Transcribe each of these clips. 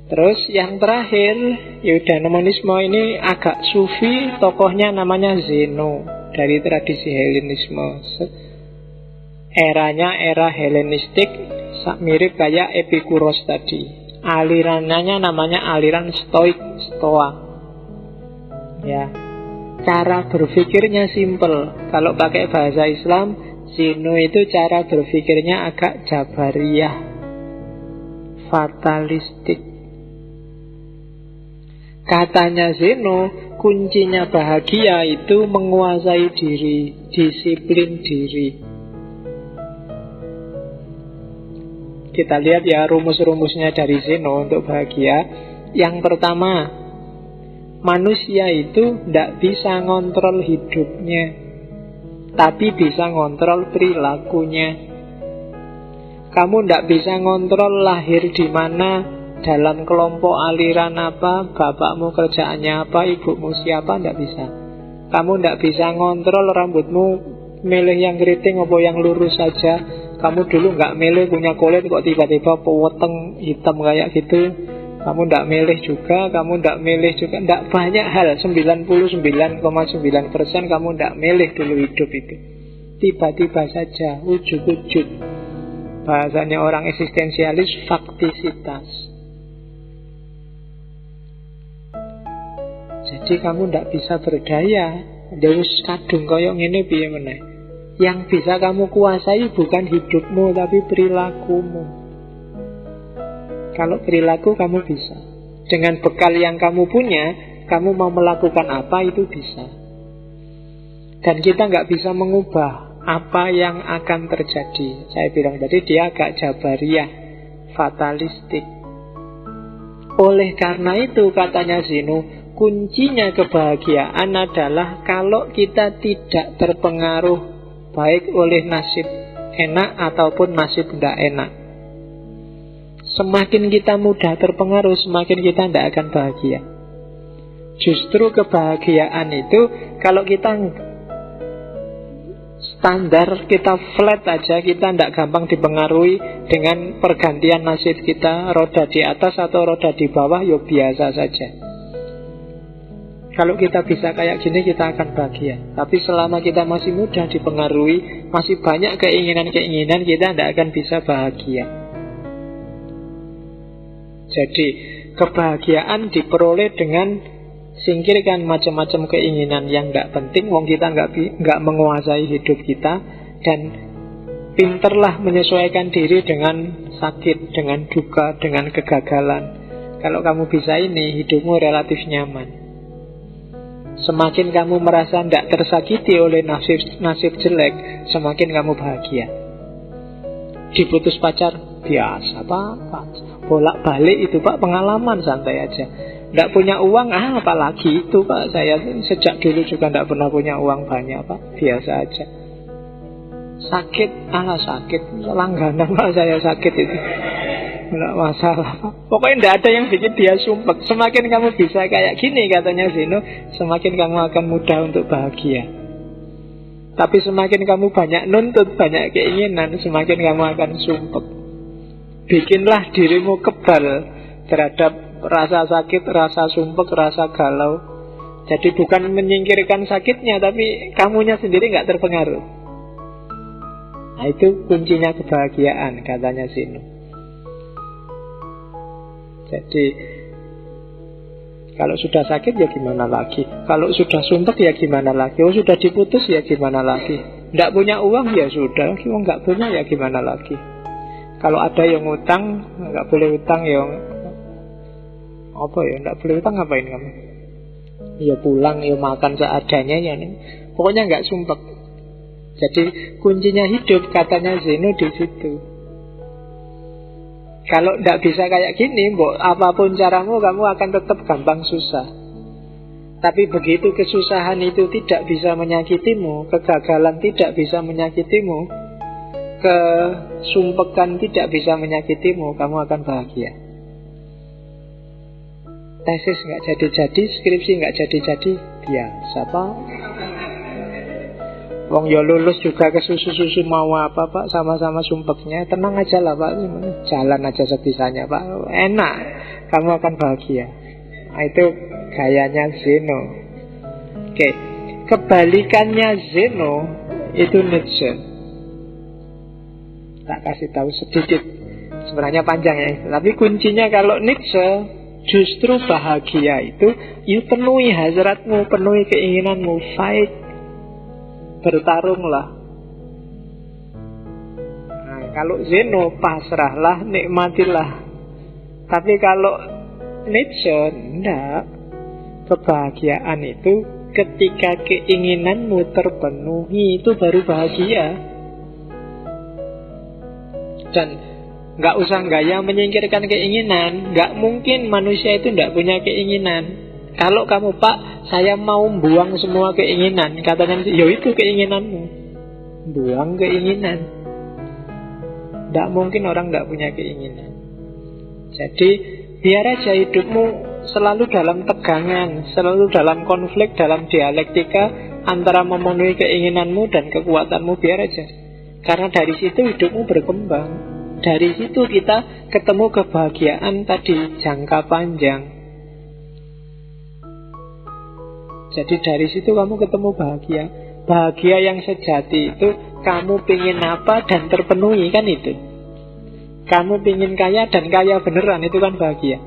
Terus yang terakhir, eudaimonisme ini agak sufi, tokohnya namanya Zeno, dari tradisi Helenisme. Eranya era Helenistik, mirip kayak Epikuros tadi. Alirannya namanya aliran Stoik, Stoa. Ya, cara berpikirnya simple. Kalau pakai bahasa Islam, Zeno itu cara berpikirnya agak jabariyah, fatalistik. Katanya Zeno, kuncinya bahagia itu menguasai diri, disiplin diri. Kita lihat ya rumus-rumusnya dari Zeno untuk bahagia. Yang pertama, manusia itu tidak bisa ngontrol hidupnya, tapi bisa ngontrol perilakunya. Kamu tidak bisa ngontrol lahir di mana, dalam kelompok aliran apa, bapakmu kerjaannya apa, ibumu siapa, tidak bisa. Kamu tidak bisa ngontrol rambutmu milih yang keriting atau yang lurus saja. Kamu dulu nggak milih punya kulit kok tiba-tiba peweteng hitam kayak gitu. Kamu tidak milih juga, kamu tidak milih juga. Tidak banyak hal, 99,9% kamu tidak milih dulu hidup itu. Tiba-tiba saja, ujug-ujug. Bahasanya orang eksistensialis, faktisitas. Jadi kamu tidak bisa berdaya. Deus kadung koyok ngene piye meneh. Yang bisa kamu kuasai bukan hidupmu, tapi perilakumu. Kalau perilaku kamu bisa. Dengan bekal yang kamu punya, kamu mau melakukan apa itu bisa. Dan kita nggak bisa mengubah apa yang akan terjadi. Saya bilang tadi dia agak jabariyah, fatalistik. Oleh karena itu katanya Zeno, kuncinya kebahagiaan adalah kalau kita tidak terpengaruh baik oleh nasib enak ataupun nasib tidak enak. Semakin kita mudah terpengaruh, semakin kita tidak akan bahagia. Justru kebahagiaan itu kalau kita standar, kita flat aja, kita tidak gampang dipengaruhi dengan pergantian nasib kita, roda di atas atau roda di bawah, ya biasa saja. Kalau kita bisa kayak gini, kita akan bahagia. Tapi selama kita masih mudah dipengaruhi, masih banyak keinginan-keinginan, kita tidak akan bisa bahagia. Jadi kebahagiaan diperoleh dengan singkirkan macam-macam keinginan yang tidak penting. Wong kita nggak menguasai hidup kita. Dan pinterlah menyesuaikan diri dengan sakit, dengan duka, dengan kegagalan. Kalau kamu bisa ini, hidupmu relatif nyaman. Semakin kamu merasa tidak tersakiti oleh nasib jelek, semakin kamu bahagia. Diputus pacar, biasa pak. Bolak-balik itu pak, pengalaman, santai aja. Tidak punya uang, apalagi itu pak. Saya sejak dulu juga tidak pernah punya uang banyak pak, biasa aja. Sakit, sakit, langganan pak saya sakit itu. Tidak masalah. Pokoknya tidak ada yang bikin dia sumpek. Semakin kamu bisa kayak gini katanya Zeno, semakin kamu akan mudah untuk bahagia. Tapi semakin kamu banyak nuntut, banyak keinginan, semakin kamu akan sumpek. Bikinlah dirimu kebal terhadap rasa sakit, rasa sumpek, rasa galau. Jadi bukan menyingkirkan sakitnya, tapi kamunya sendiri nggak terpengaruh. Nah itu kuncinya kebahagiaan katanya Zeno. Jadi kalau sudah sakit ya gimana lagi, kalau sudah sumpek ya gimana lagi, sudah diputus ya gimana lagi, tidak punya uang ya sudah, kalau nggak punya ya gimana lagi. Kalau ada yang ngutang, nggak boleh utang ya apa ya, nggak boleh utang ngapain kamu? Ya pulang, ya makan seadanya ya. Pokoknya nggak sumpek. Jadi kuncinya hidup katanya Zeno di situ. Kalau tidak bisa kayak gini, apapun caramu, kamu akan tetap gampang susah. Tapi begitu kesusahan itu tidak bisa menyakitimu, kegagalan tidak bisa menyakitimu, kesumpekan tidak bisa menyakitimu, kamu akan bahagia. Tesis nggak jadi-jadi, skripsi nggak jadi-jadi, biasa pak. Wong ya lulus juga ke susu-susu mau apa pak, sama-sama sumpeknya. Tenang aja lah pak, jalan aja sebisanya pak. Enak, kamu akan bahagia. Nah, itu gayanya Zeno. Oke, kebalikannya Zeno itu Nietzsche. Tak kasih tahu sedikit. Sebenarnya panjang ya, tapi kuncinya kalau Nietzsche justru bahagia itu you penuhi hasratmu, penuhi keinginanmu, fight, bertarunglah. Nah, kalau Zeno pasrahlah, nikmatilah. Tapi kalau Nietzsche enggak. Kebahagiaan itu ketika keinginanmu terpenuhi, itu baru bahagia. Dan nggak usah gaya menyingkirkan keinginan. Nggak mungkin manusia itu nggak punya keinginan. Kalau kamu, Pak, saya mau buang semua keinginan, katanya, ya itu keinginanmu, buang keinginan. Nggak mungkin orang nggak punya keinginan. Jadi biar aja hidupmu selalu dalam tegangan, selalu dalam konflik, dalam dialektika antara memenuhi keinginanmu dan kekuatanmu, biar aja. Karena dari situ hidupmu berkembang. Dari situ kita ketemu kebahagiaan tadi, jangka panjang. Jadi dari situ kamu ketemu bahagia. Bahagia yang sejati itu kamu pingin apa dan terpenuhi, kan itu. Kamu pingin kaya dan kaya beneran, itu kan bahagia.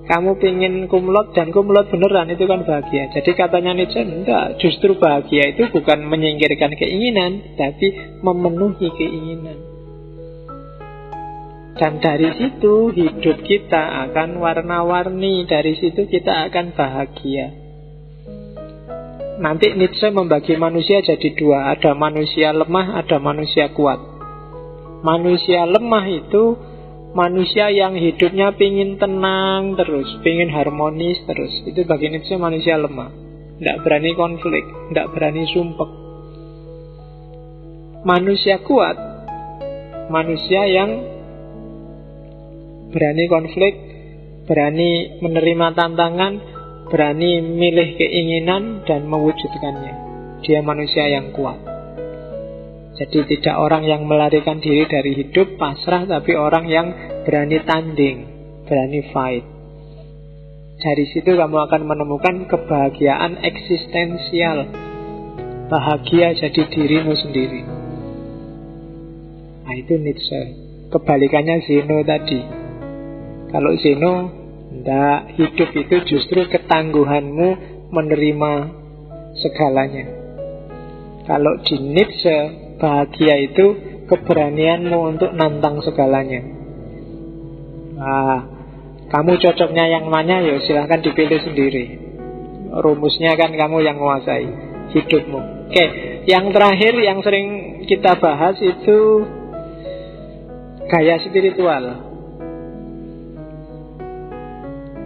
Kamu pingin kumlot dan kumlot beneran, itu kan bahagia. Jadi katanya Nietzsche, enggak, justru bahagia itu bukan menyingkirkan keinginan, tapi memenuhi keinginan. Dan dari situ hidup kita akan warna-warni. Dari situ kita akan bahagia. Nanti Nietzsche membagi manusia jadi dua. Ada manusia lemah, ada manusia kuat. Manusia lemah itu manusia yang hidupnya pingin tenang terus, pingin harmonis terus. Itu bagi Nietzsche manusia lemah. Tidak berani konflik, tidak berani sumpek. Manusia kuat, manusia yang berani konflik, berani menerima tantangan, berani milih keinginan dan mewujudkannya. Dia manusia yang kuat. Jadi tidak orang yang melarikan diri dari hidup, pasrah, tapi orang yang berani tanding, berani fight. Dari situ kamu akan menemukan kebahagiaan eksistensial. Bahagia jadi dirimu sendiri. Nah, itu Nietzsche. Kebalikannya Zeno tadi. Kalau Zeno, enggak, hidup itu justru ketangguhanmu menerima segalanya. Kalau di Nietzsche, bahagia itu keberanianmu untuk nantang segalanya. Nah, kamu cocoknya yang mana, ya silahkan dipilih sendiri. Rumusnya kan kamu yang menguasai hidupmu. Oke, yang terakhir yang sering kita bahas itu gaya spiritual.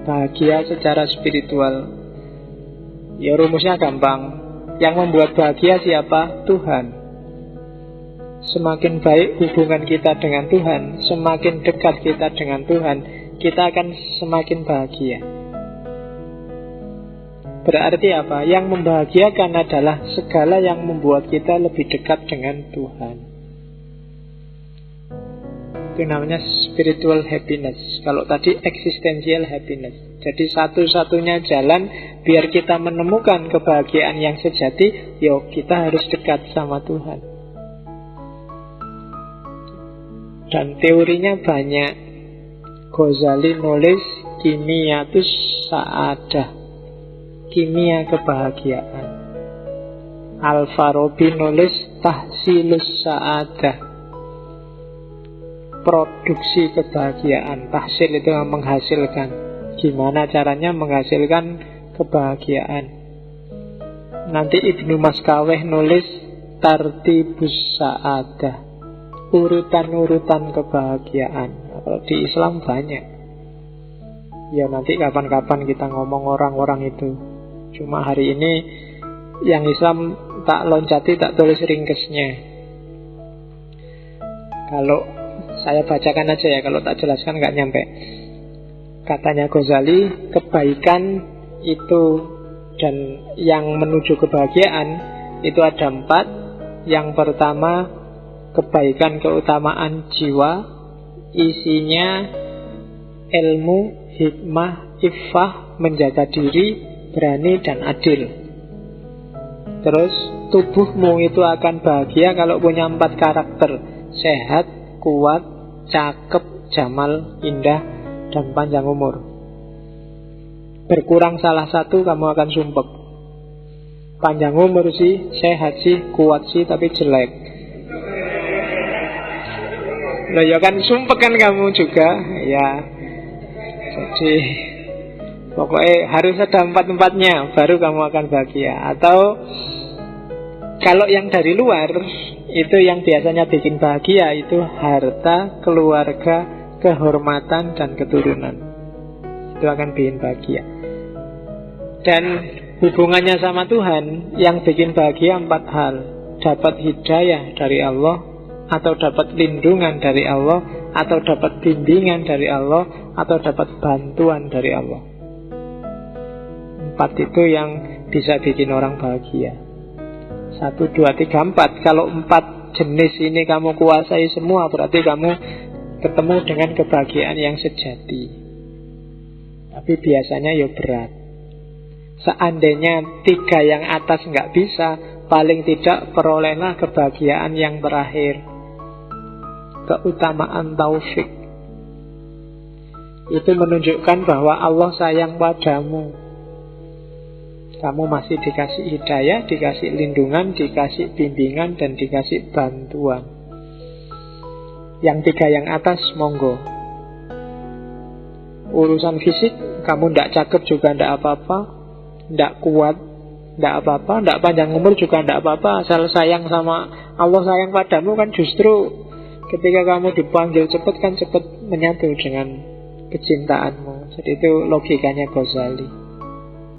Bahagia secara spiritual. Ya rumusnya gampang. Yang membuat bahagia siapa? Tuhan. Semakin baik hubungan kita dengan Tuhan, semakin dekat kita dengan Tuhan, kita akan semakin bahagia. Berarti apa? Yang membahagiakan adalah segala yang membuat kita lebih dekat dengan Tuhan. Itu namanya spiritual happiness. Kalau tadi existential happiness. Jadi satu-satunya jalan biar kita menemukan kebahagiaan yang sejati, yo kita harus dekat sama Tuhan. Dan teorinya banyak. Ghazali nulis Kimiyatus Sa'adah, kimia kebahagiaan. Al-Farabi nulis Tahsilus Sa'adah, produksi kebahagiaan. Tahsil itu menghasilkan. Gimana caranya menghasilkan kebahagiaan. Nanti Ibnu Maskaweh nulis Tartibus Sa'adah, urutan-urutan kebahagiaan. Kalau di Islam banyak. Ya nanti kapan-kapan kita ngomong orang-orang itu. Cuma hari ini yang Islam tak loncati, tak tulis ringkesnya. Kalau saya bacakan aja ya, kalau tak jelaskan nggak nyampe. Katanya Ghazali, kebaikan itu dan yang menuju kebahagiaan itu ada 4. Yang pertama, kebaikan keutamaan jiwa, isinya ilmu, hikmah, iffah, menjaga diri, berani dan adil. Terus tubuhmu itu akan bahagia kalau punya 4 karakter: sehat, kuat, cakep, jamal, indah, dan panjang umur. Berkurang salah satu kamu akan sumpek. Panjang umur sih, sehat sih, kuat sih, tapi jelek. Loh ya kan sumpek kan kamu juga. Ya. Jadi pokoknya harus ada 4-4-nya baru kamu akan bahagia. Atau kalau yang dari luar, itu yang biasanya bikin bahagia itu harta, keluarga, kehormatan, dan keturunan. Itu akan bikin bahagia. Dan hubungannya sama Tuhan yang bikin bahagia 4 hal: dapat hidayah dari Allah, atau dapat lindungan dari Allah, atau dapat bimbingan dari Allah, atau dapat bantuan dari Allah. 4 itu yang bisa bikin orang bahagia. 1, 2, 3, 4. Kalau 4 jenis ini kamu kuasai semua, berarti kamu ketemu dengan kebahagiaan yang sejati. Tapi biasanya ya berat. Seandainya 3 yang atas nggak bisa, paling tidak perolehlah kebahagiaan yang terakhir, keutamaan taufik. Itu menunjukkan bahwa Allah sayang padamu. Kamu masih dikasih hidayah, dikasih lindungan, dikasih bimbingan, dan dikasih bantuan. Yang 3 yang atas, monggo. Urusan fisik, kamu ndak cakep juga ndak apa-apa, ndak kuat ndak apa-apa, ndak panjang umur juga ndak apa-apa, asal sayang sama Allah, sayang padamu kan justru ketika kamu dipanggil cepat kan cepat menyatu dengan kecintaanmu. Jadi itu logikanya Ghazali.